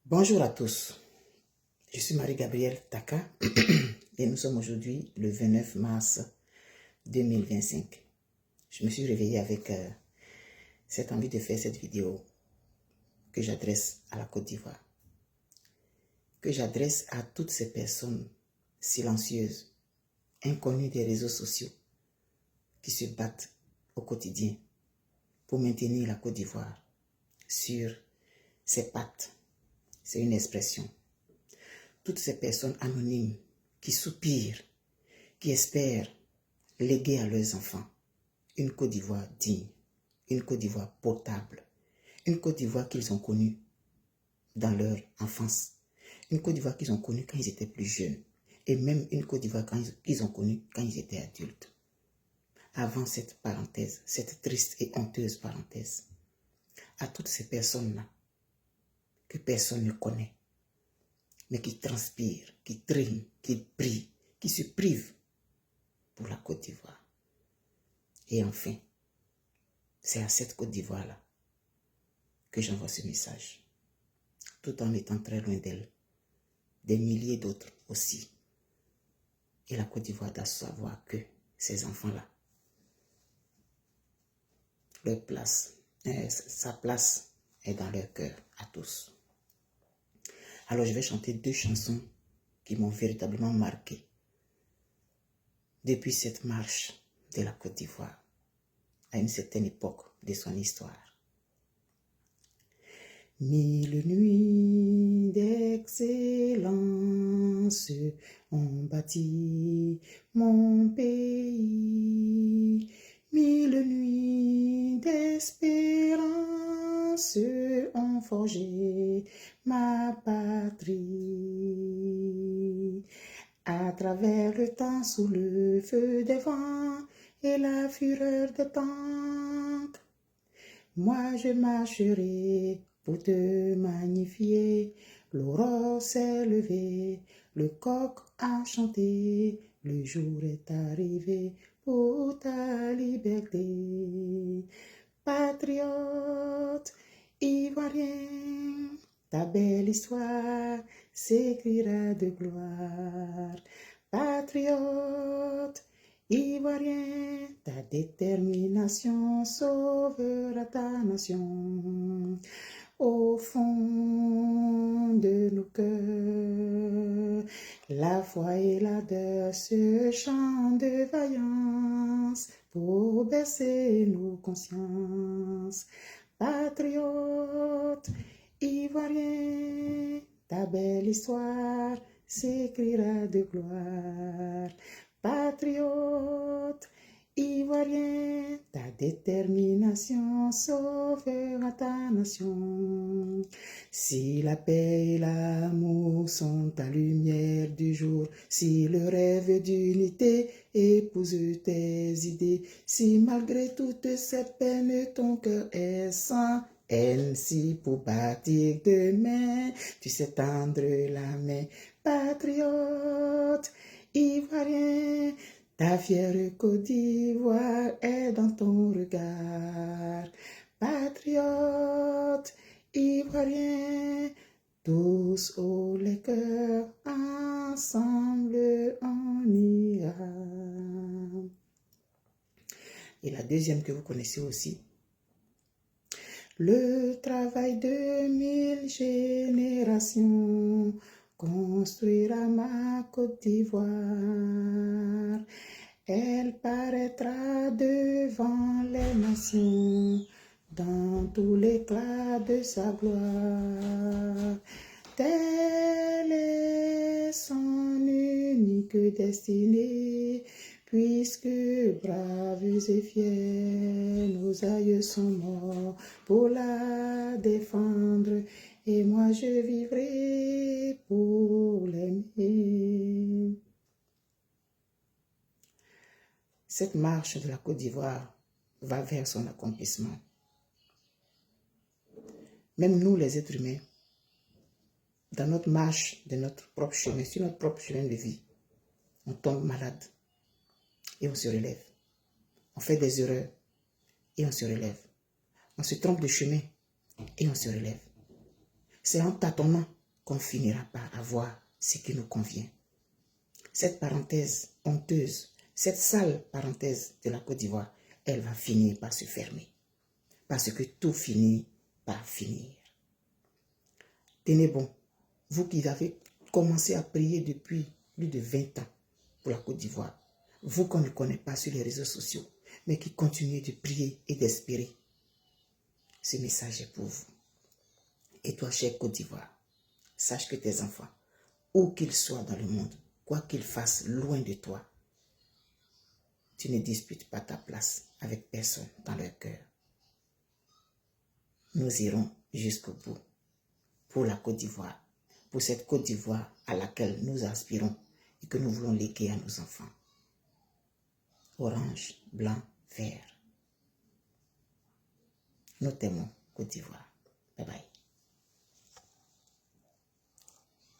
Bonjour à tous, je suis Marie-Gabrielle Taka et nous sommes aujourd'hui le 29 mars 2025. Je me suis réveillée avec cette envie de faire cette vidéo que j'adresse à la Côte d'Ivoire, que j'adresse à toutes ces personnes silencieuses, inconnues des réseaux sociaux, qui se battent au quotidien pour maintenir la Côte d'Ivoire sur ses pattes. C'est une expression. Toutes ces personnes anonymes qui soupirent, qui espèrent léguer à leurs enfants une Côte d'Ivoire digne, une Côte d'Ivoire potable, une Côte d'Ivoire qu'ils ont connue dans leur enfance, une Côte d'Ivoire qu'ils ont connue quand ils étaient plus jeunes, et même une Côte d'Ivoire qu'ils ont connue quand ils étaient adultes. Avant cette parenthèse, cette triste et honteuse parenthèse, à toutes ces personnes-là que personne ne connaît, mais qui transpirent, qui triment, qui prient, qui se privent pour la Côte d'Ivoire. Et enfin, c'est à cette Côte d'Ivoire-là que j'envoie ce message, tout en étant très loin d'elle, des milliers d'autres aussi. Et la Côte d'Ivoire doit savoir que ces enfants-là, sa place est dans leur cœur à tous. Alors je vais chanter deux chansons qui m'ont véritablement marqué depuis cette marche de la Côte d'Ivoire à une certaine époque de son histoire. Mille nuits d'excellence ont bâti mon pays, mille nuits d'espérance ont forgé ma patrie. À travers le temps, sous le feu des vents et la fureur des tanks, moi je marcherai pour te magnifier. L'aurore s'est levée, le coq a chanté, le jour est arrivé pour ta liberté. Patriote ivoirien, ta belle histoire s'écrira de gloire. Patriote ivoirien, ta détermination sauvera ta nation. Au fond de nos cœurs, la foi et l'ardeur se chantent de vaillance pour bercer nos consciences. Patriote ivoirien, ta belle histoire s'écrira de gloire. Patriote ivoirien, ta détermination sauvera ta nation. Si la paix et l'amour sont ta lumière du jour, si le rêve d'unité épouse tes idées, si malgré toutes ces peines ton cœur est sans haine, si pour bâtir demain tu sais tendre la main. Patriote ivoirien, ta fière Côte d'Ivoire est dans ton regard. Patriote ivoirien, tous haut les cœurs, ensemble on ira. Et la deuxième que vous connaissez aussi. Le travail de 1000 générations construira ma Côte d'Ivoire. Elle paraîtra devant les nations dans tout l'éclat de sa gloire. Telle est son unique destinée, puisque braves et fiers, nos aïeux sont morts pour la défendre, et moi je vivrai pour l'aimer. Cette marche de la Côte d'Ivoire va vers son accomplissement. Même nous, les êtres humains, dans notre marche de notre propre chemin, sur notre propre chemin de vie, on tombe malade et on se relève. On fait des erreurs et on se relève. On se trompe de chemin et on se relève. C'est en tâtonnant qu'on finira par avoir ce qui nous convient. Cette parenthèse honteuse, cette sale parenthèse de la Côte d'Ivoire, elle va finir par se fermer. Parce que tout finit par finir. Tenez bon, vous qui avez commencé à prier depuis plus de 20 ans pour la Côte d'Ivoire, vous qu'on ne connaît pas sur les réseaux sociaux, mais qui continuez de prier et d'espérer, ce message est pour vous. Et toi, chère Côte d'Ivoire, sache que tes enfants, où qu'ils soient dans le monde, quoi qu'ils fassent loin de toi, tu ne disputes pas ta place avec personne dans leur cœur. Nous irons jusqu'au bout pour la Côte d'Ivoire, pour cette Côte d'Ivoire à laquelle nous aspirons et que nous voulons léguer à nos enfants. Orange, blanc, vert. Nous t'aimons, Côte d'Ivoire. Bye bye.